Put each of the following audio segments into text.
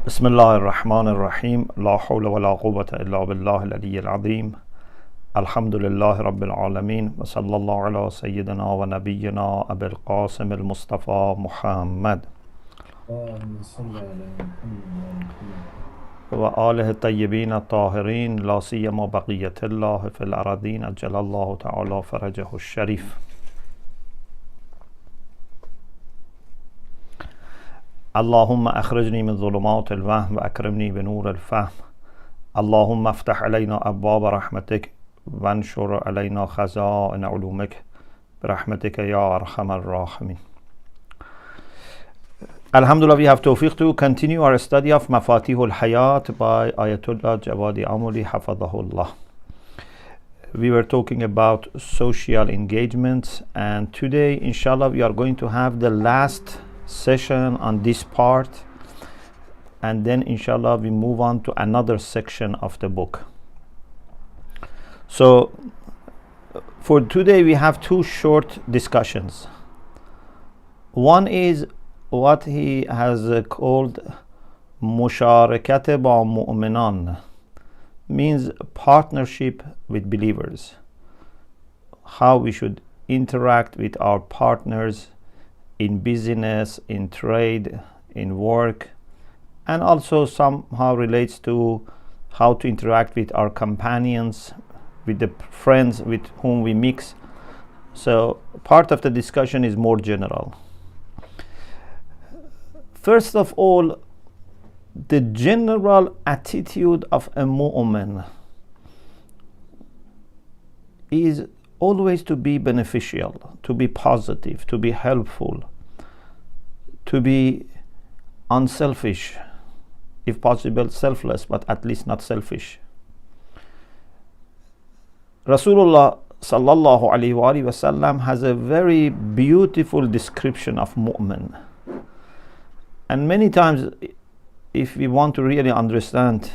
بسم الله الرحمن الرحيم لا حول ولا قوة إلا بالله العلي العظيم الحمد لله رب العالمين وصلى الله على سيدنا ونبينا أبي القاسم المصطفى محمد وآله الطيبين الطاهرين لا سيما بقية الله في الأراضين أجل الله تعالى فرجه الشريف. اللهم أخرجني من ظلمات الوهم وأكرمني بنور الفهم. اللهم افتح علينا أبواب رحمتك وانشر علينا خزائن علومك برحمتك يا أرحم الراحمين. Alhamdulillah, we have tawfiq to continue our study of Mafatihul Hayat by Ayatollah Jawadi Amuli Hafadahullah. We were talking about social engagements, and today inshallah we are going to have the last session on this part, and then inshallah we move on to another section of the book. So for today we have two short discussions. One is what he has called musharakat ba mu'minan, means partnership with believers, how we should interact with our partners in business, in trade, in work, and also somehow relates to how to interact with our companions, with the friends with whom we mix. So part of the discussion is more general. First of all, the general attitude of a mu'min is always to be beneficial, to be positive, to be helpful, to be unselfish, if possible selfless, but at least not selfish. Rasulullah sallallahu alaihi wasallam has a very beautiful description of mu'min. And many times, if we want to really understand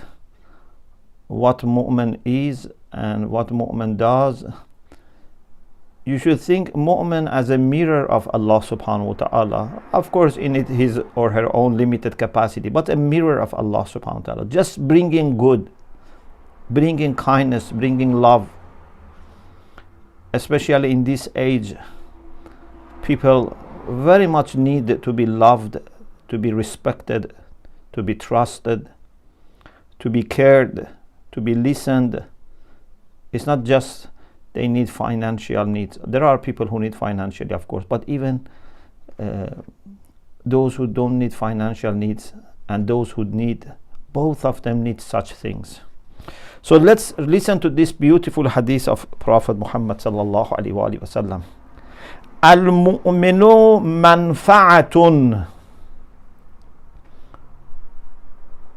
what mu'min is and what mu'min does, you should think mu'min as a mirror of Allah subhanahu wa ta'ala. Of course, in his or her own limited capacity, but a mirror of Allah subhanahu wa ta'ala. Just bringing good, bringing kindness, bringing love. Especially in this age, people very much need to be loved, to be respected, to be trusted, to be cared, to be listened. It's not just they need financial needs. There are people who need financially, of course, but even those who don't need financial needs and those who need, both of them need such things. So let's listen to this beautiful hadith of Prophet Muhammad sallallahu alaihi wasallam. Al-mu'minu manfa'atun.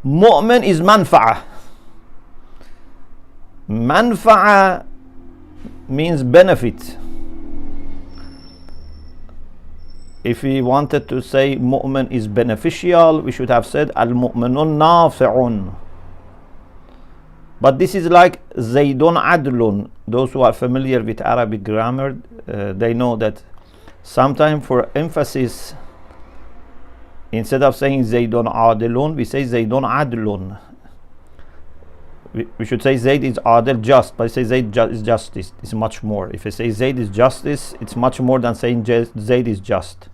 Mu'min is manfa'a. Manfa'a means benefit. If we wanted to say mu'min is beneficial, we should have said al-mu'minun nafi'un. But this is like zaydun adlun. Those who are familiar with Arabic grammar, they know that sometimes for emphasis, instead of saying zaydun adlun, we say zaydun adlun. We should say Zayd is adil, just, but say Zayd is justice. It's much more. If I say Zayd is justice, it's much more than saying Zayd is just.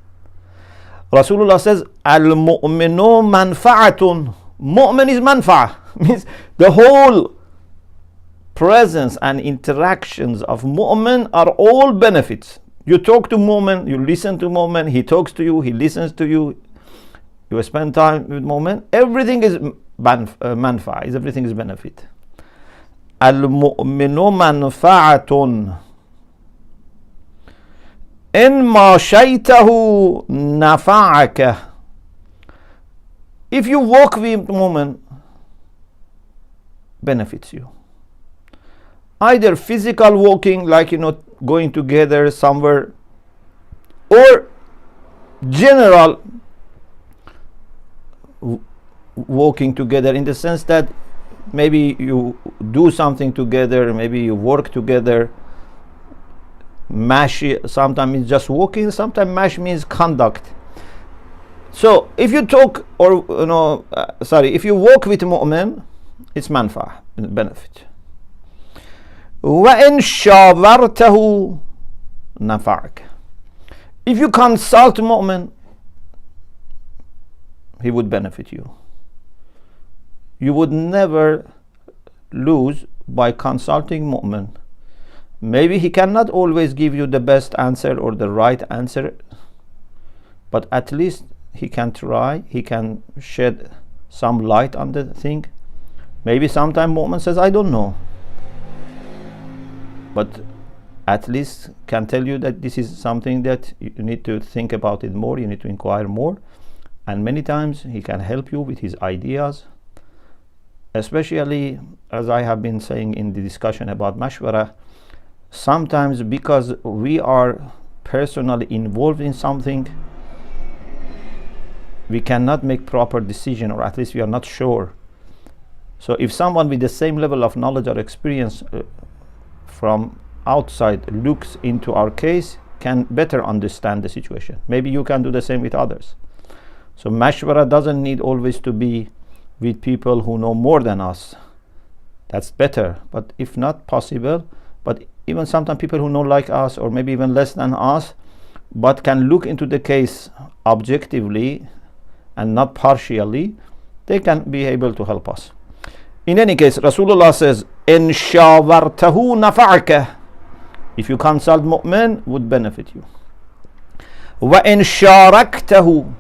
Rasulullah says, al-mu'minu manfa'atun. Mu'min is manfa'. Means the whole presence and interactions of mu'min are all benefits. You talk to mu'min, you listen to mu'min, he talks to you, he listens to you, you spend time with mu'min. Everything is manfa', everything is benefit. Al-mu'minu manfa'atun. In ma shaytahu nafa'aka. If you walk with mu'min, benefits you. Either physical walking, like going together somewhere, or general walking together, in the sense that maybe you do something together, maybe you work together. Mashi sometimes means just walking, sometimes mash means conduct. So if you talk or if you walk with mu'min, it's manfa, benefit. وَإِن شَاوَرْتَهُ نَفَعَكَ. If you consult mu'min, he would benefit you. You would never lose by consulting mu'min. Maybe he cannot always give you the best answer or the right answer, but at least he can try, he can shed some light on the thing. Maybe sometime mu'min says, I don't know, but at least can tell you that this is something that you need to think about it more, you need to inquire more. And many times he can help you with his ideas, especially as I have been saying in the discussion about mashwara. Sometimes because we are personally involved in something, we cannot make proper decision, or at least we are not sure. So if someone with the same level of knowledge or experience from outside looks into our case, can better understand the situation. Maybe you can do the same with others. So mashwara doesn't need always to be with people who know more than us. That's better, but if not possible, but even sometimes people who know like us or maybe even less than us, but can look into the case objectively and not partially, they can be able to help us. In any case, Rasulullah says, إِن شَاوَرْتَهُ نَفَعَكَ. If you consult mu'min, would benefit you. وَإِن شَارَكْتَهُ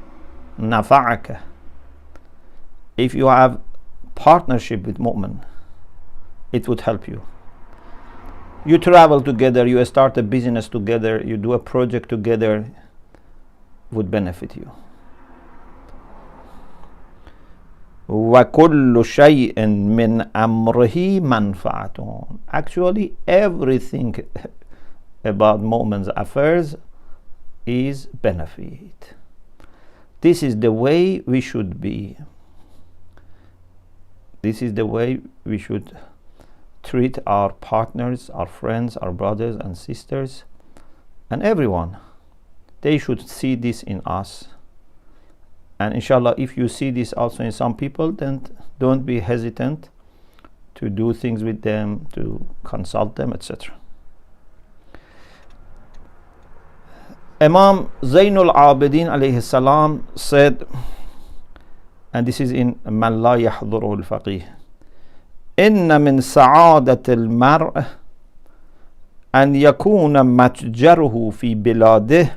نَفَعَكَ. If you have partnership with mu'min, it would help you. You travel together, you start a business together, you do a project together, would benefit you. وَكُلُّ شَيْءٍ مِّنْ أَمْرِهِ مَنْفَعَةٌ. Actually, everything about mu'min's affairs is benefit. This is the way we should be. This is the way we should treat our partners, our friends, our brothers and sisters, and everyone. They should see this in us. And inshallah, if you see this also in some people, then don't be hesitant to do things with them, to consult them, etc. Imam Zainul Abidin alayhi salam said, and this is in Man La Yahduru al-Faqih, Inna min sa'adat al-mar' an yakuna matjaruhu fi biladih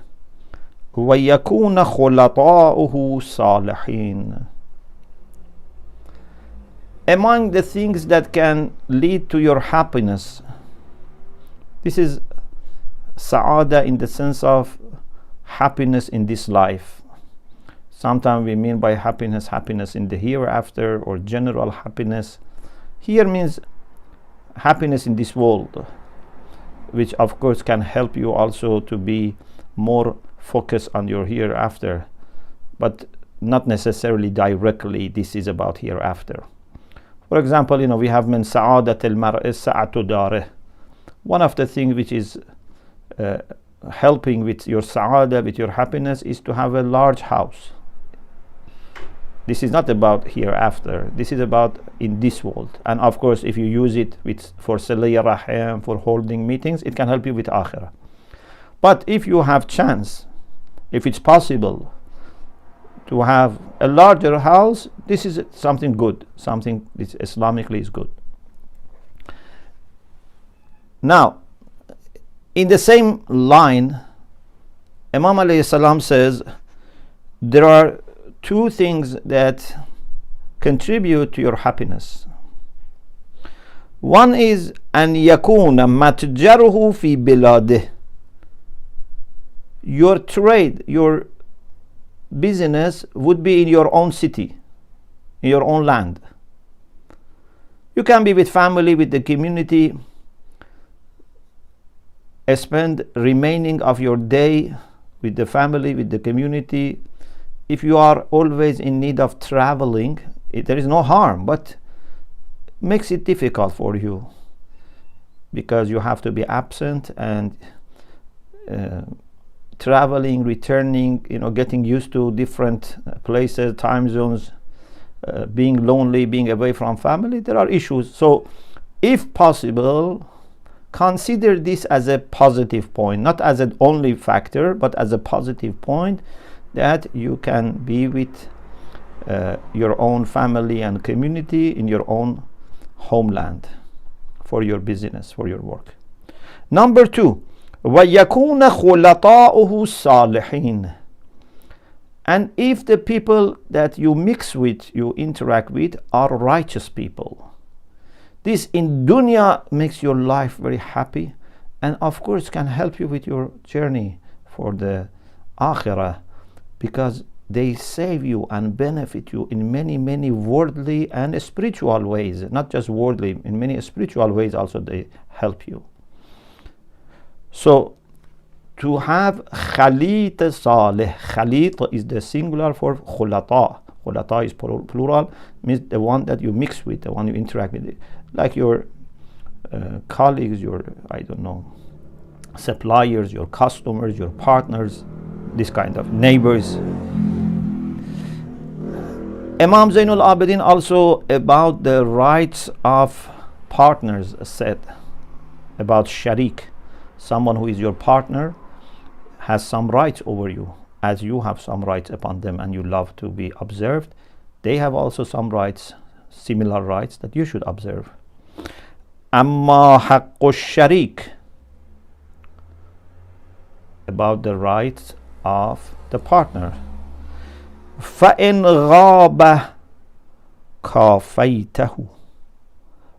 wa yakuna khulata'uhu salihin. Among the things that can lead to your happiness, this is sa'ada in the sense of happiness in this life. Sometimes we mean by happiness, happiness in the hereafter, or general happiness. Here means happiness in this world, which of course can help you also to be more focused on your hereafter, but not necessarily directly this is about hereafter. For example, we have min sa'adat al-mar'i sa'atu darih. One of the things which is helping with your sa'ada, with your happiness, is to have a large house. This is not about hereafter. This is about in this world. And of course, if you use it for saliyah rahim, for holding meetings, it can help you with akhirah. But if you have chance, if it's possible to have a larger house, this is something good, something that Islamically is good. Now, in the same line, Imam alayhi salam says there are two things that contribute to your happiness. One is an yakuna matjaruhu fi biladih. Your trade, your business would be in your own city, in your own land. You can be with family, with the community, spend remaining of your day with the family, with the community. If you are always in need of traveling, there is no harm, but makes it difficult for you because you have to be absent and traveling, returning, getting used to different places, time zones, being lonely, being away from family, there are issues. So if possible, consider this as a positive point, not as an only factor, but as a positive point, that you can be with your own family and community in your own homeland for your business, for your work. Number 2, وَيَكُونَ خُلَطَاؤُهُ صَالِحِينَ. And if the people that you mix with, you interact with, are righteous people, this in dunya makes your life very happy, and of course can help you with your journey for the akhirah, because they save you and benefit you in many worldly and spiritual ways. Not just worldly, in many spiritual ways also they help you. So to have khalit salih, khalit is the singular for khulata. Khulata is plural, means the one that you mix with, the one you interact with, like your colleagues, your, I don't know, suppliers, your customers, your partners, this kind of neighbors. Imam Zainul Abidin also about the rights of partners said about sharik. Someone who is your partner has some rights over you, as you have some rights upon them and you love to be observed. They have also some rights, similar rights that you should observe. Amma haqqu sharik, about the rights of the partner. فَإِنْ غَابَ كَافَيْتَهُ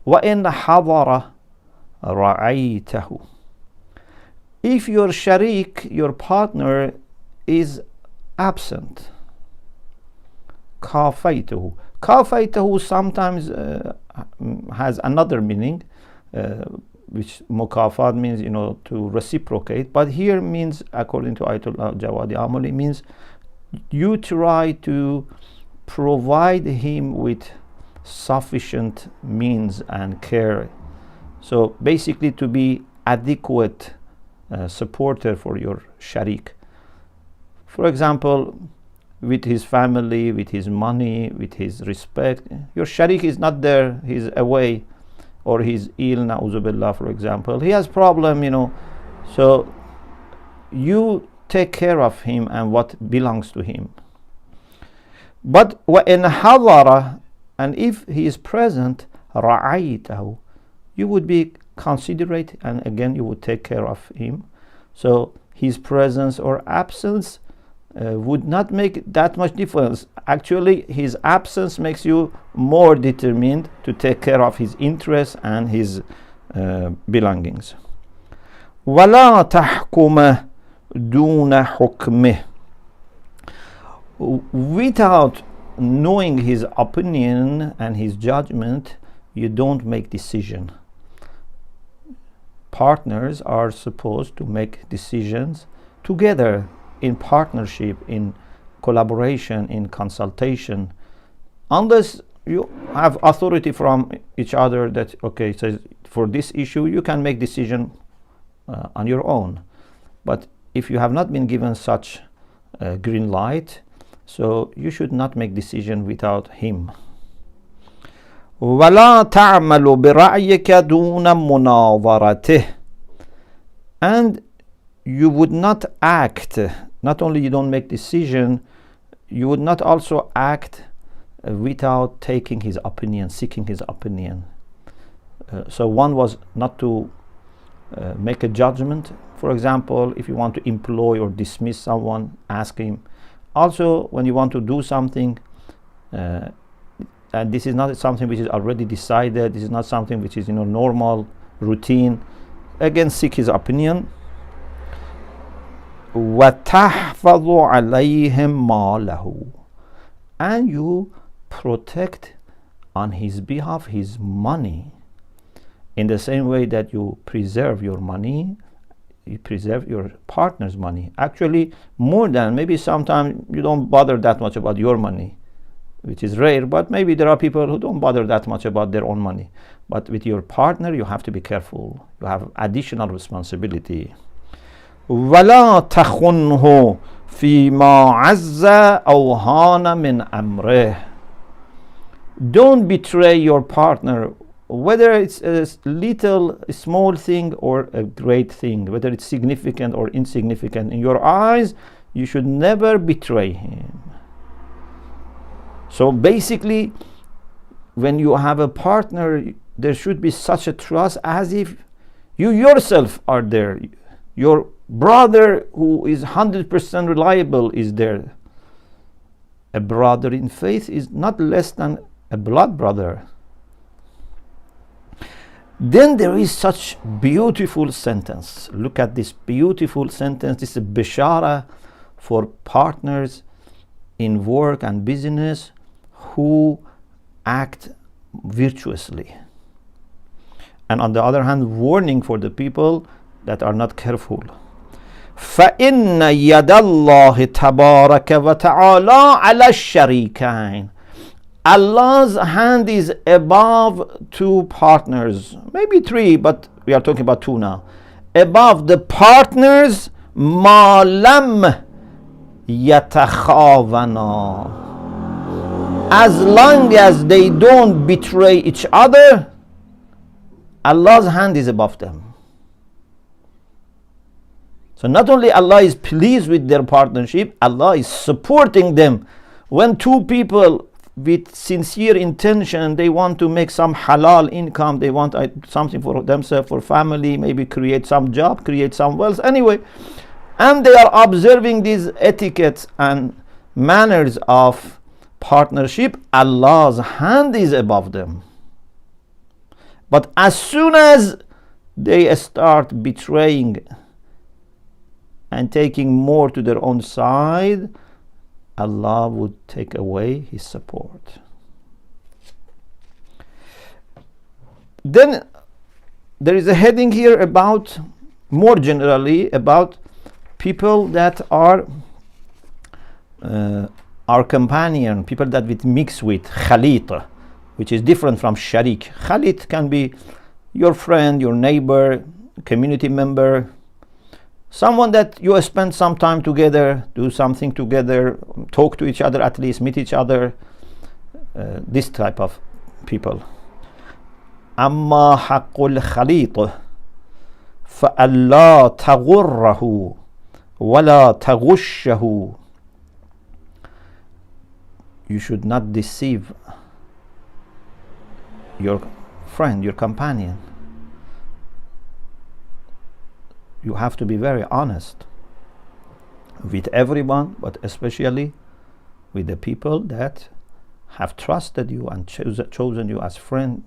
وَإِنْ حَضَرَ رَعَيْتَهُ. If your sharik, your partner, is absent, كَافَيْتَهُ. كَافَيْتَهُ sometimes has another meaning, which mukafat means, to reciprocate, but here means, according to Ayatollah Jawadi Amali, means you try to provide him with sufficient means and care. So basically to be adequate supporter for your sharik. For example, with his family, with his money, with his respect. Your sharik is not there, he's away, or he's ill, na'uzubillah, for example. He has problem, so you take care of him and what belongs to him. But وَإِنْ حَضَرَ, and if he is present, رَعَيْتَهُ, you would be considerate, and again you would take care of him. So his presence or absence would not make that much difference. Actually, his absence makes you more determined to take care of his interests and his belongings. وَلَا تَحْكُمَ دُونَ حُكْمِهِ. Without knowing his opinion and his judgment, you don't make decision. Partners are supposed to make decisions together, in partnership, in collaboration, in consultation, unless you have authority from each other that, okay, so for this issue you can make decision on your own. But if you have not been given such green light, so you should not make decision without him. وَلَا تَعْمَلُ بِرَأْيِكَ دُونَ مُنَاظَرَتِهِ. And you would not act, not only you don't make decision, you would not also act without taking his opinion, seeking his opinion. So one was not to make a judgment. For example, if you want to employ or dismiss someone, ask him. Also, when you want to do something, and this is not something which is already decided, this is not something which is normal routine, again seek his opinion. وَتَحْفَظُ عَلَيْهِمْ مَالَهُ. And you protect on his behalf his money, in the same way that you preserve your money, you preserve your partner's money. Actually, more than, maybe sometimes you don't bother that much about your money, which is rare, but maybe there are people who don't bother that much about their own money. But with your partner, you have to be careful. You have additional responsibility. وَلَا تَخُنْهُ فِي مَا عَزَّ أَوْ هَانَ مِنْ أَمْرِهِ. Don't betray your partner, whether it's a small thing or a great thing, whether it's significant or insignificant. In your eyes, you should never betray him. So basically, when you have a partner, there should be such a trust as if you yourself are there. Your brother who is 100% reliable is there. A brother in faith is not less than a blood brother. Then there is such beautiful sentence. Look at this beautiful sentence. This is a bishara for partners in work and business who act virtuously. And on the other hand, warning for the people that are not careful. فَإِنَّ يَدَ اللَّهِ تَبَارَكَ وَتَعَالَى عَلَى الشَّرِيكَيْنِ. Allah's hand is above two partners, maybe three, but we are talking about two now. Above the partners, مَا لَمْ يَتَخَاوَنَا. As long as they don't betray each other, Allah's hand is above them. So not only Allah is pleased with their partnership, Allah is supporting them. When two people with sincere intention, they want to make some halal income, they want something for themselves, for family, maybe create some job, create some wealth, anyway, and they are observing these etiquettes and manners of partnership, Allah's hand is above them. But as soon as they start betraying and taking more to their own side, Allah would take away his support. Then there is a heading here about, more generally, about people that are our companion, people that we mix with, khalit, which is different from sharik. Khalit can be your friend, your neighbor, community member, someone that you spend some time together, do something together, talk to each other, at least meet each other, this type of people. أما حق الخليط فألا تغره ولا تغشه. You should not deceive your friend, your companion. You have to be very honest with everyone, but especially with the people that have trusted you and chosen you as friend.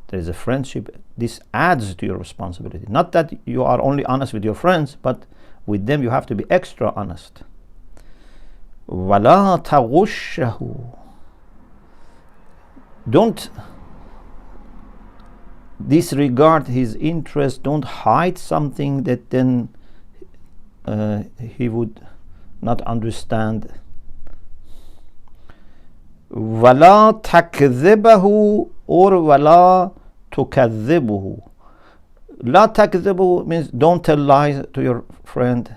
There is a friendship. This adds to your responsibility. Not that you are only honest with your friends, but with them you have to be extra honest. وَلَا تَغُشَّهُ. Don't disregard his interest. Don't hide something that then he would not understand. وَلَا تَكْذِبَهُ or وَلَا تُكَذِّبُهُ. لَا تَكْذِبُهُ means don't tell lies to your friend.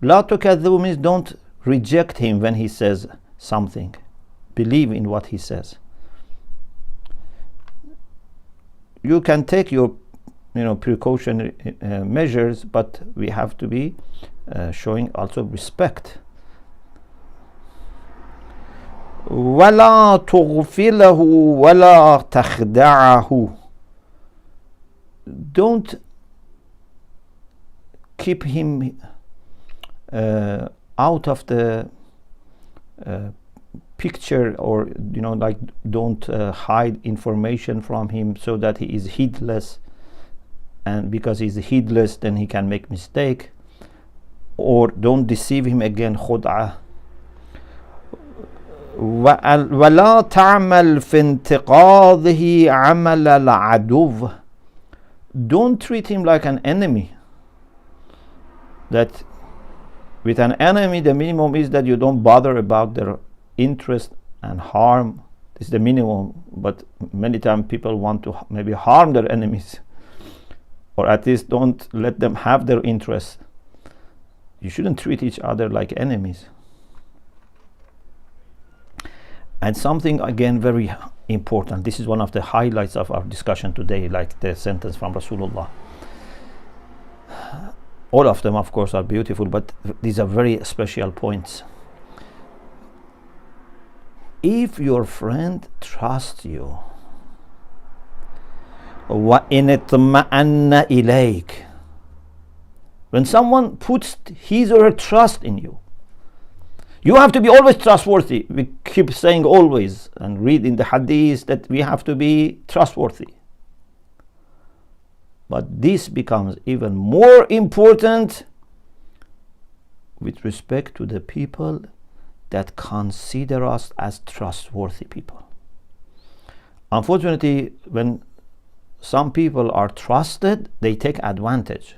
لَا تُكَذِّبُهُ means don't reject him when he says something. Believe in what he says. You can take your precautionary measures, but we have to be showing also respect. وَلَا تُغْفِلَهُ وَلَا تَخْدَعَهُ. Don't keep him out of the picture, or like don't hide information from him so that he is heedless, and because he's heedless then he can make mistake. Or don't deceive him again, khud'ah. وَلَا تَعْمَلْ فِي انْتِقَاضِهِ عَمَلَ الْعَدُوِّ. Don't treat him like an enemy. That with an enemy the minimum is that you don't bother about their interest and harm. This is the minimum, but many times people want to maybe harm their enemies, or at least don't let them have their interest. You shouldn't treat each other like enemies. And something again very important, this is one of the highlights of our discussion today, like the sentence from Rasulullah. All of them, of course, are beautiful, but these are very special points. If your friend trusts you, وَإِنِ اطْمَأَنَّ إِلَيْكَ, when someone puts his or her trust in you, you have to be always trustworthy. We keep saying always, and read in the hadith that we have to be trustworthy. But this becomes even more important with respect to the people that consider us as trustworthy people. Unfortunately, when some people are trusted, they take advantage.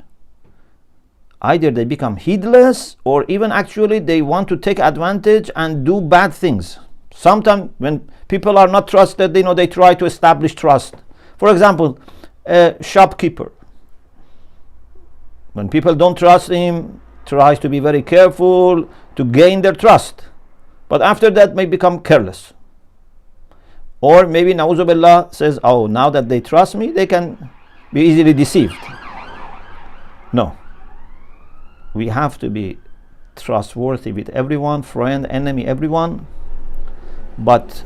Either they become heedless, or even actually they want to take advantage and do bad things. Sometimes when people are not trusted, they try to establish trust. For example, a shopkeeper, when people don't trust him, tries to be very careful to gain their trust, but after that may become careless. Or maybe Na'udhu Billah says, oh, now that they trust me, they can be easily deceived. No. We have to be trustworthy with everyone, friend, enemy, everyone. But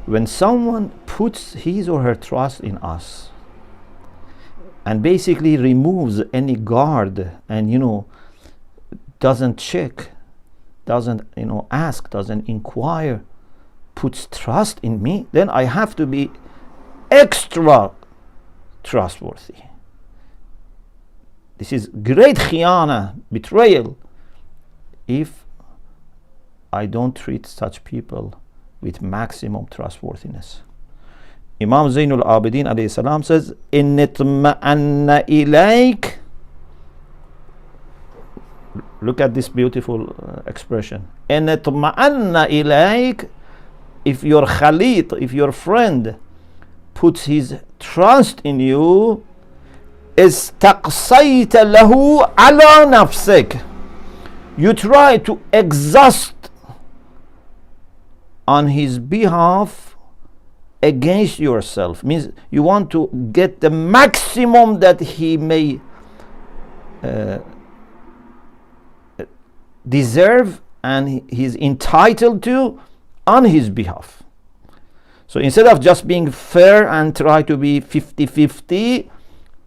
when someone puts his or her trust in us and basically removes any guard and doesn't check, doesn't ask, doesn't inquire, puts trust in me, then I have to be extra trustworthy. This is great khiyana, betrayal, if I don't treat such people with maximum trustworthiness. Imam Zainul Abidin alayhi salam says, "In itma'anna ilayk." Look at this beautiful expression. "In itma'anna ilayk." If your khalid, if your friend puts his trust in you, استقصيت له على نفسك, you try to exhaust on his behalf against yourself. Means you want to get the maximum that he may deserve and he's entitled to on his behalf. So instead of just being fair and try to be 50-50,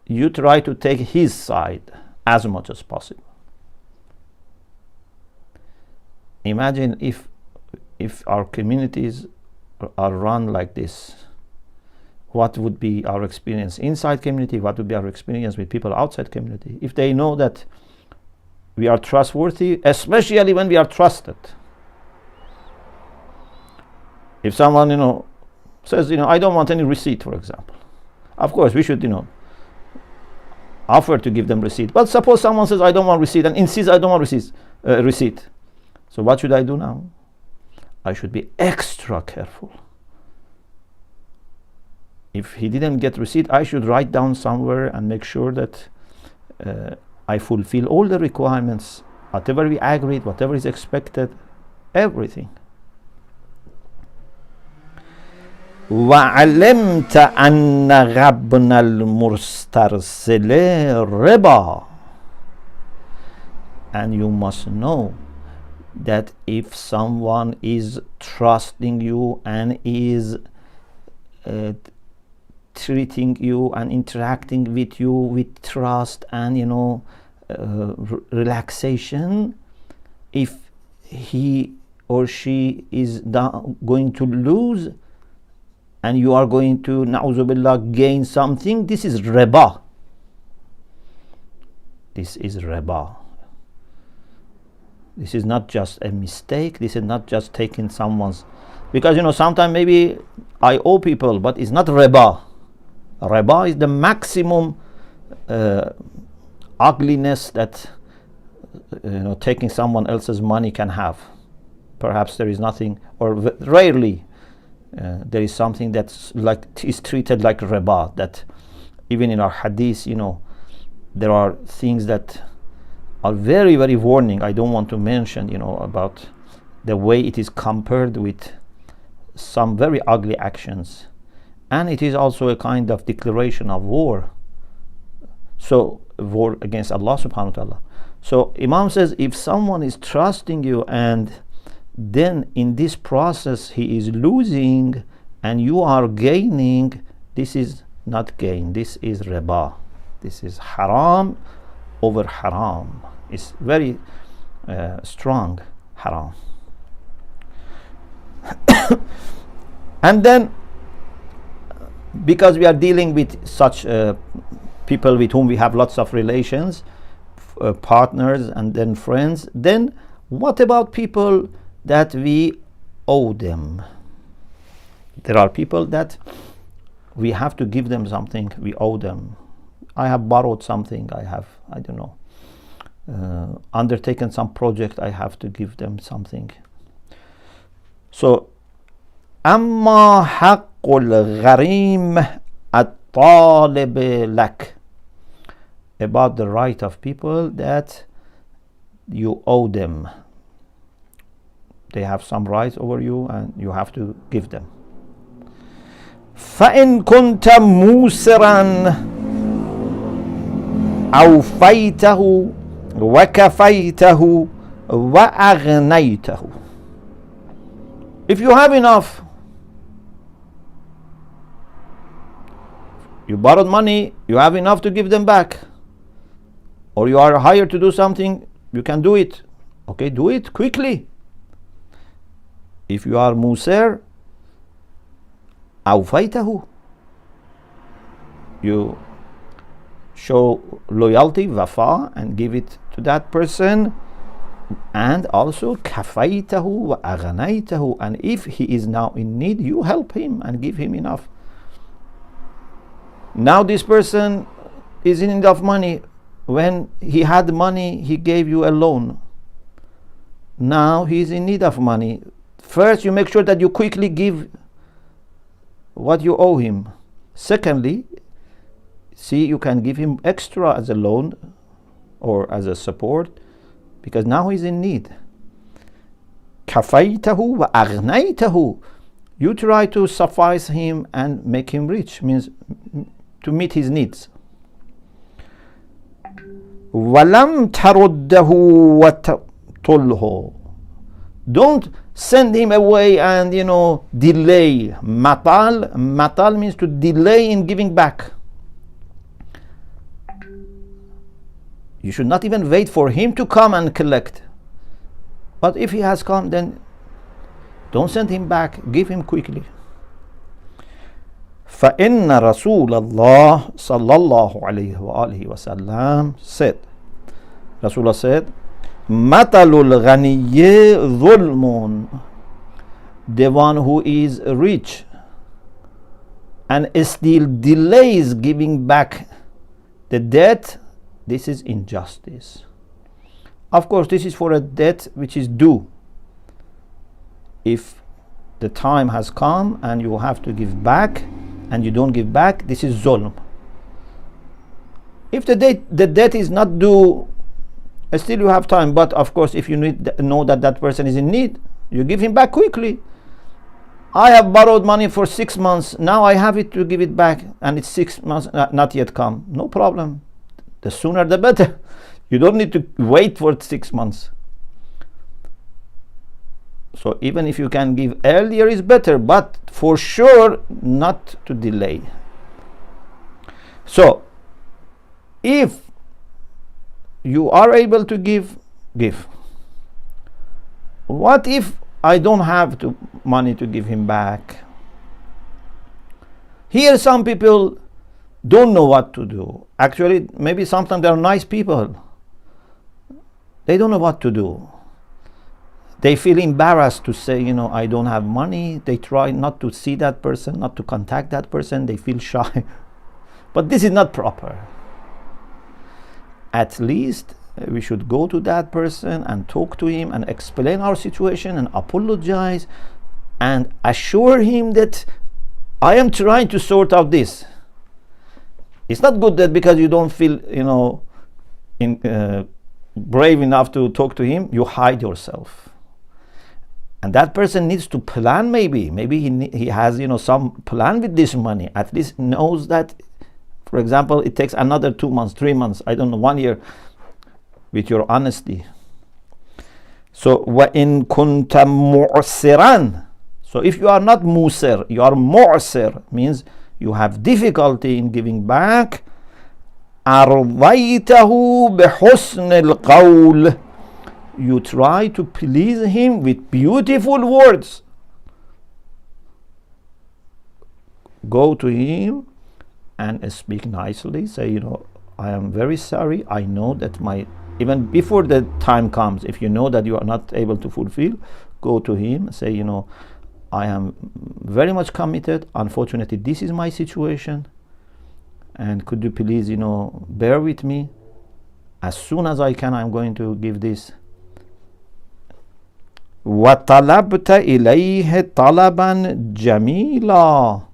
you try to take his side as much as possible. Imagine if our communities are run like this, what would be our experience inside community? What would be our experience with people outside community? If they know that we are trustworthy, especially when we are trusted. If someone, says, I don't want any receipt, for example. Of course, we should, offer to give them receipt. But suppose someone says, I don't want receipt, and insists, I don't want receipt. So what should I do now? I should be extra careful. If he didn't get receipt, I should write down somewhere and make sure that I fulfill all the requirements, whatever we agreed, whatever is expected, everything. وَعَلِمْتَ أَنَّ غَبْنَ الْمُرْسَلِ رِبَا. And you must know that if someone is trusting you and is treating you and interacting with you with trust and relaxation, if he or she is going to lose and you are going to, na'udhu billah, gain something, this is riba. This is riba. This is not just a mistake. This is not just taking someone's, because sometimes maybe I owe people, but it's not riba. Riba is the maximum ugliness that taking someone else's money can have. Perhaps there is nothing, or rarely there is something that's is treated like riba. That even in our hadith, there are things that are very, very warning. I don't want to mention, about the way it is compared with some very ugly actions. And it is also a kind of declaration of war. So, war against Allah subhanahu wa ta'ala. So, Imam says, if someone is trusting you and then in this process he is losing and you are gaining, this is not gain, this is riba. This is haram over haram. It's very strong haram. And then, because we are dealing with such people with whom we have lots of relations, partners and then friends, then what about people that we owe them? There are people that we have to give them something, we owe them. I have borrowed something, I have, I don't know, undertaken some project, I have to give them something. So, أما حق الغريم الطالب لك, about the right of people that you owe them. They have some rights over you and you have to give them. فإن كنت موسرا أوفيته وكفيته وأغنيته. If you have enough, you borrowed money, you have enough to give them back, or you are hired to do something, you can do it. Okay, do it quickly. If you are muser, أوفيته, you show loyalty, wafa, and give it to that person. And also كفيته وأغنيته, and if he is now in need, you help him and give him enough. Now this person is in need of money. When he had money, he gave you a loan. Now he is in need of money. First, you make sure that you quickly give what you owe him. Secondly, see, you can give him extra as a loan or as a support, because now he's in need. كفيته وأغنيته, you try to suffice him and make him rich, means to meet his needs. وَلَمْ تَرُدَّهُ وَتَطُلْهُ, don't send him away and delay. Matal means to delay in giving back. You should not even wait for him to come and collect. But if he has come, then don't send him back, give him quickly. فإن رسول الله صلى الله عليه وآله وسلم said, Rasulullah said, مثل الغني ظلم, the one who is rich and still delays giving back the debt, this is injustice. Of course, this is for a debt which is due. If the time has come and you have to give back and you don't give back, this is zulm. If the debt is not due, still you have time. But of course, if you know that person is in need, you give him back quickly. I have borrowed money for 6 months. Now I have it to give it back, and it's 6 months not yet come. No problem. The sooner the better. You don't need to wait for 6 months. So even if you can give earlier is better, but for sure not to delay. So if you are able to give. What if I don't have money to give him back? Here some people don't know what to do. Actually, maybe sometimes they are nice people. They don't know what to do. They feel embarrassed to say, I don't have money. They try not to see that person, not to contact that person. They feel shy. But this is not proper. At least we should go to that person and talk to him and explain our situation and apologize and assure him that I am trying to sort out this. It's not good that because you don't feel, brave enough to talk to him, you hide yourself. And that person needs to plan, maybe he has, you know, some plan with this money. At least knows that, for example, it takes another 2 months, 3 months, I don't know, 1 year, with your honesty. So وَإِن كُنْتَ مُعْسِرًا. So if you are not musir, you are mu'sir, means you have difficulty in giving back. أَرْضَيْتَهُ بِحُسْنِ الْقَوْلِ. You try to please him with beautiful words. Go to him and speak nicely. Say, you know, I am very sorry. I know that even before the time comes, if you know that you are not able to fulfill, go to him and say, you know, I am very much committed. Unfortunately, this is my situation. And could you please, you know, bear with me? As soon as I can, I'm going to give this. وَطَلَبْتَ إِلَيْهِ طَلَبًا جَمِيلًا.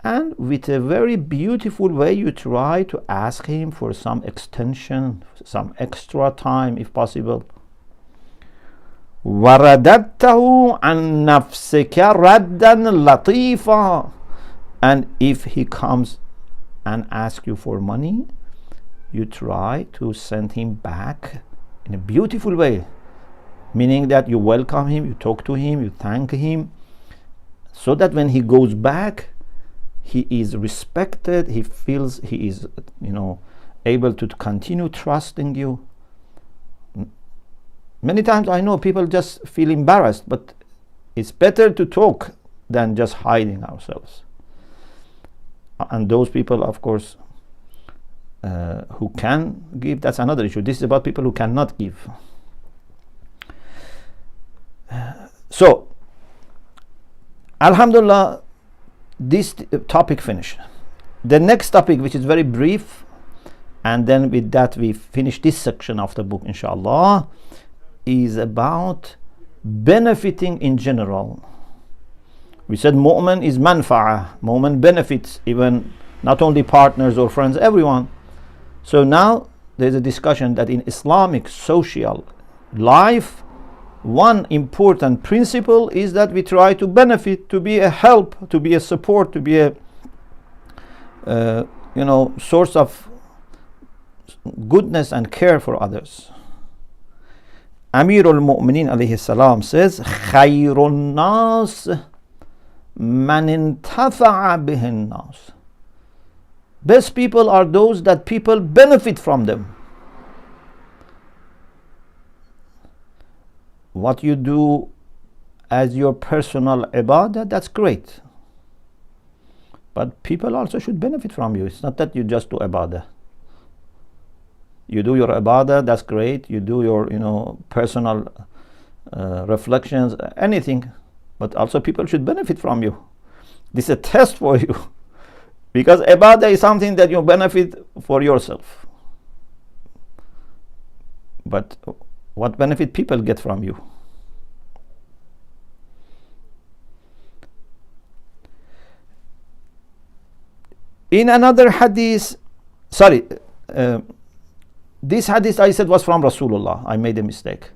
And with a very beautiful way, you try to ask him for some extension, some extra time if possible. وَرَدَدْتَهُ عَنْ نَفْسِكَ رَدًّا لَطِيفًا. And if he comes and asks you for money, you try to send him back in a beautiful way, meaning that you welcome him, you talk to him, you thank him, so that when he goes back, he is respected, he feels he is, you know, able to continue trusting you. Many times I know people just feel embarrassed, but it's better to talk than just hiding ourselves. And those people, of course, who can give, that's another issue. This is about people who cannot give. So, Alhamdulillah, this topic finished. The next topic, which is very brief, and then with that we finish this section of the book, inshallah, is about benefiting in general. We said mu'min is manfa'ah. Mu'min benefits even not only partners or friends, everyone. So now there's a discussion that in Islamic social life, one important principle is that we try to benefit, to be a help, to be a support, to be a you know, source of goodness and care for others. Amirul Mu'mineen alayhi salam says, Khayrun nas man intafa'a bihin nas. Best people are those that people benefit from them. What you do as your personal ibadah, that's great. But people also should benefit from you. It's not that you just do ibadah. You do your ibadah, that's great. You do your, you know, personal reflections, anything. But also people should benefit from you. This is a test for you. Because ibadah is something that you benefit for yourself. But what benefit people get from you? In another hadith, this hadith I said was from Rasulullah. I made a mistake.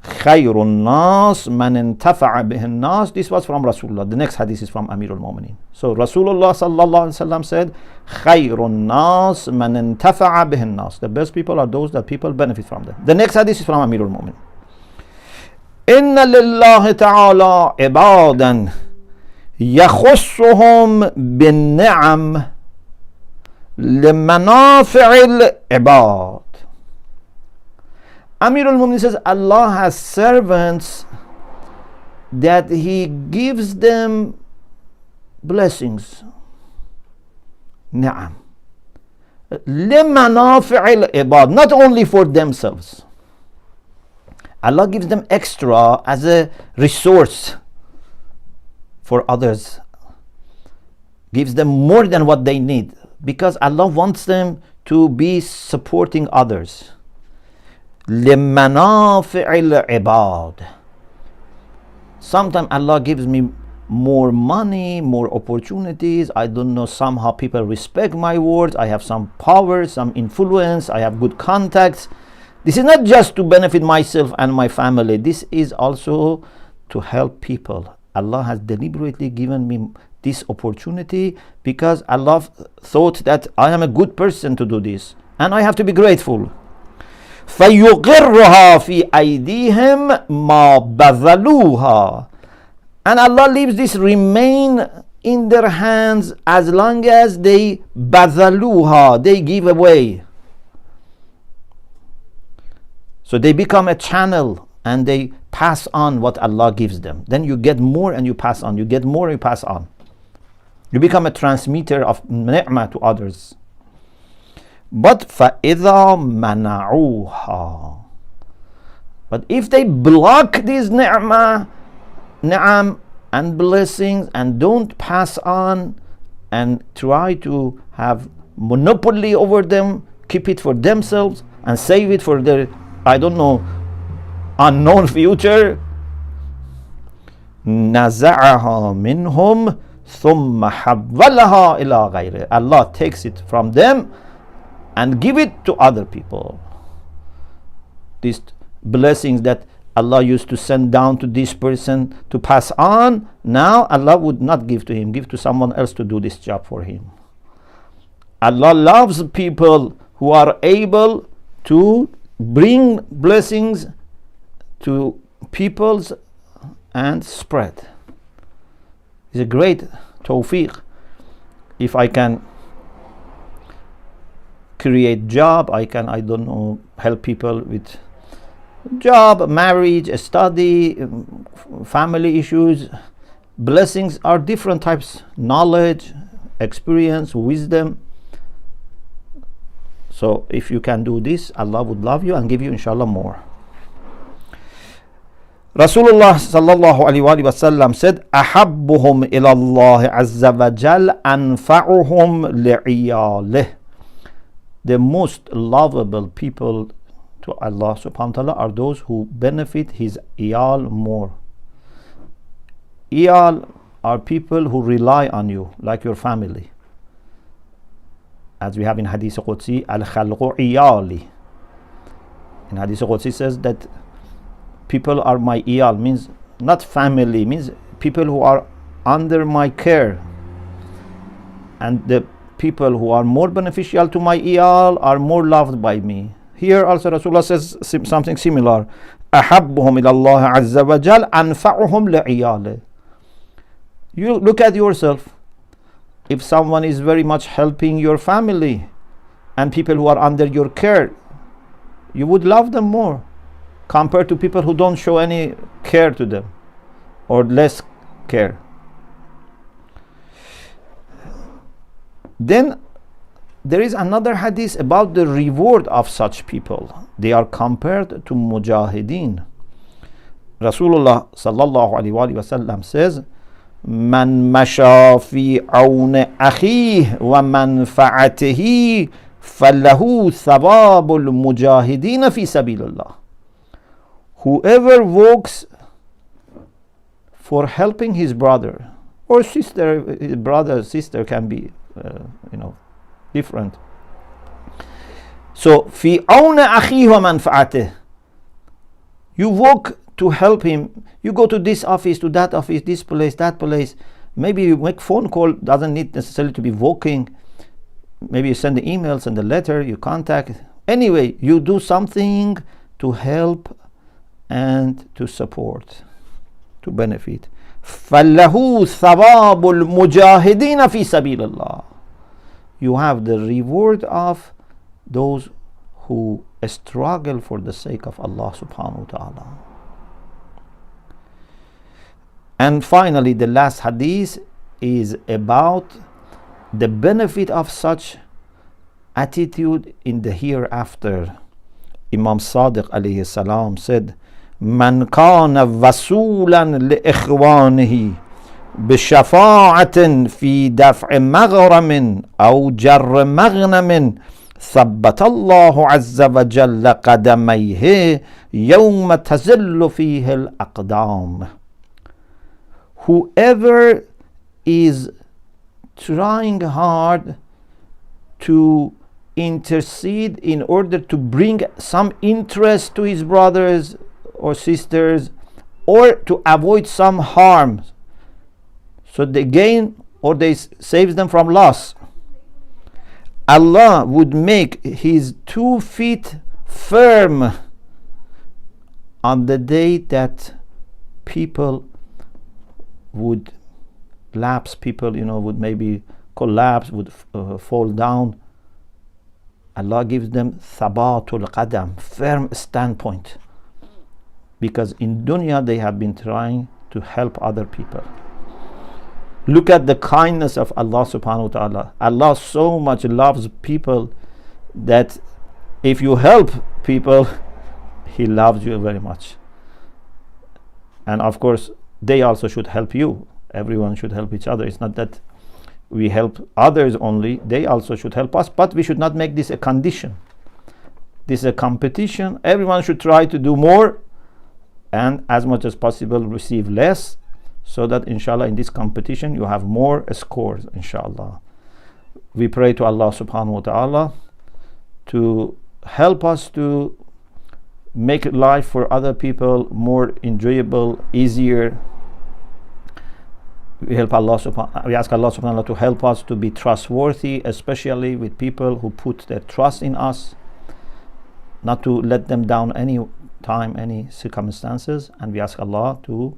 Khayrun nas man intafa'a bihin nas. This was from Rasulullah. The next hadith is from Amirul Mu'mineen. So Rasulullah sallallahu alaihi wasallam said, Khayrun nas man intafa'a bihin nas. The best people are those that people benefit from them. The next hadith is from Amirul Mu'mineen. Inna lillahi ta'ala ibadan yakhussuhum bin ni'am limanafi'il ibad. Amirul Mu'mineen says Allah has servants that He gives them blessings. Ni'am. Limanafi'il ibad. Not only for themselves. Allah gives them extra as a resource for others. Gives them more than what they need. Because Allah wants them to be supporting others. لِمَنَافِعِ الْعِبَادِ. Sometimes Allah gives me more money, more opportunities. I don't know, somehow people respect my words. I have some power, some influence. I have good contacts. This is not just to benefit myself and my family. This is also to help people. Allah has deliberately given me this opportunity because Allah thought that I am a good person to do this, and I have to be grateful. فَيُقِرُّهَا فِي أَيْدِيهِمْ مَا بَذَلُوهَا. And Allah leaves this remain in their hands as long as they bazaluha, they give away. So they become a channel and they pass on what Allah gives them. Then you get more and you pass on. You get more and you pass on. You become a transmitter of ni'mah to others. But فَإِذَا مَنَعُوهَا. But if they block these ni'am and blessings and don't pass on and try to have monopoly over them, keep it for themselves and save it for their, I don't know, unknown future, نَزَعَهَا مِنْهُمْ ثُمَّ حَوَّلَهَا إِلَىٰ غَيْرِهِ. Allah takes it from them and give it to other people. These blessings that Allah used to send down to this person to pass on, now Allah would not give to him, give to someone else to do this job for him. Allah loves people who are able to bring blessings to peoples and spread. It's a great tawfiq. If I can create job, I can, I don't know, help people with job, marriage, study, family issues. Blessings are different types: knowledge, experience, wisdom. So if you can do this, Allah would love you and give you inshallah more. Rasulullah sallallahu alaihi wasallam said, أحبهم إلى الله عز وجل أنفعهم لعياله. The most lovable people to Allah subhanahu wa ta'ala are those who benefit his iyal more. Iyal are people who rely on you, like your family. As we have in Hadith Qudsi, al-khalqu iyali. In Hadith Qudsi says that people are my iyal, means not family, means people who are under my care. And the people who are more beneficial to my iyal are more loved by me. Here also Rasulullah says something similar. أحبهم إلى الله عز وجل أنفعهم لعياله. You look at yourself. If someone is very much helping your family and people who are under your care, you would love them more compared to people who don't show any care to them or less care. Then there is another hadith about the reward of such people. They are compared to mujahideen. Rasulullah sallallahu alaihi wasallam says, "Man masha fi awn akhihi wa manfa'atihi falahu thawabul mujahideen fi sabilillah." Whoever walks for helping his brother or sister, his brother, sister can be, different. So, fi awna akhihi wa manfa'atih. You walk to help him. You go to this office, to that office, this place, that place. Maybe you make phone call. Doesn't need necessarily to be walking. Maybe you send the email, send a letter, you contact. Anyway, you do something to help and to support, to benefit. فَلَهُ ثَوَابُ الْمُجَاهِدِينَ فِي سَبِيلِ اللَّهِ. You have the reward of those who struggle for the sake of Allah subhanahu wa ta'ala. And finally, the last hadith is about the benefit of such attitude in the hereafter. Imam Sadiq alayhi salam said, "Man kana wasulan li ikhwanihi بشفاعة في دفع مغرم أو جر مغنم ثبت الله عز وجل قدميه يوم تزل فيه الأقدام." Whoever is trying hard to intercede in order to bring some interest to his brothers or sisters, or to avoid some harm, so they gain or they saves them from loss. Allah would make his 2 feet firm on the day that people would lapse, people would maybe collapse, would fall down. Allah gives them thabatul qadam, firm standpoint, because in dunya they have been trying to help other people. Look at the kindness of Allah subhanahu wa ta'ala. Allah so much loves people that if you help people, he loves you very much. And of course they also should help you. Everyone should help each other. It's not that we help others only, they also should help us, but we should not make this a condition. This is a competition. Everyone should try to do more and as much as possible receive less, so that inshallah in this competition you have more scores, inshallah. We pray to Allah subhanahu wa ta'ala to help us to make life for other people more enjoyable, easier. We ask Allah subhanahu wa ta'ala to help us to be trustworthy, especially with people who put their trust in us, not to let them down any time, any circumstances. And we ask Allah to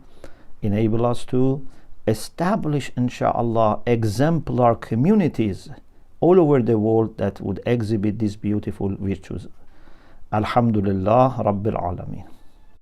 enable us to establish, inshallah, exemplar communities all over the world that would exhibit these beautiful virtues. Alhamdulillah Rabbil Alameen.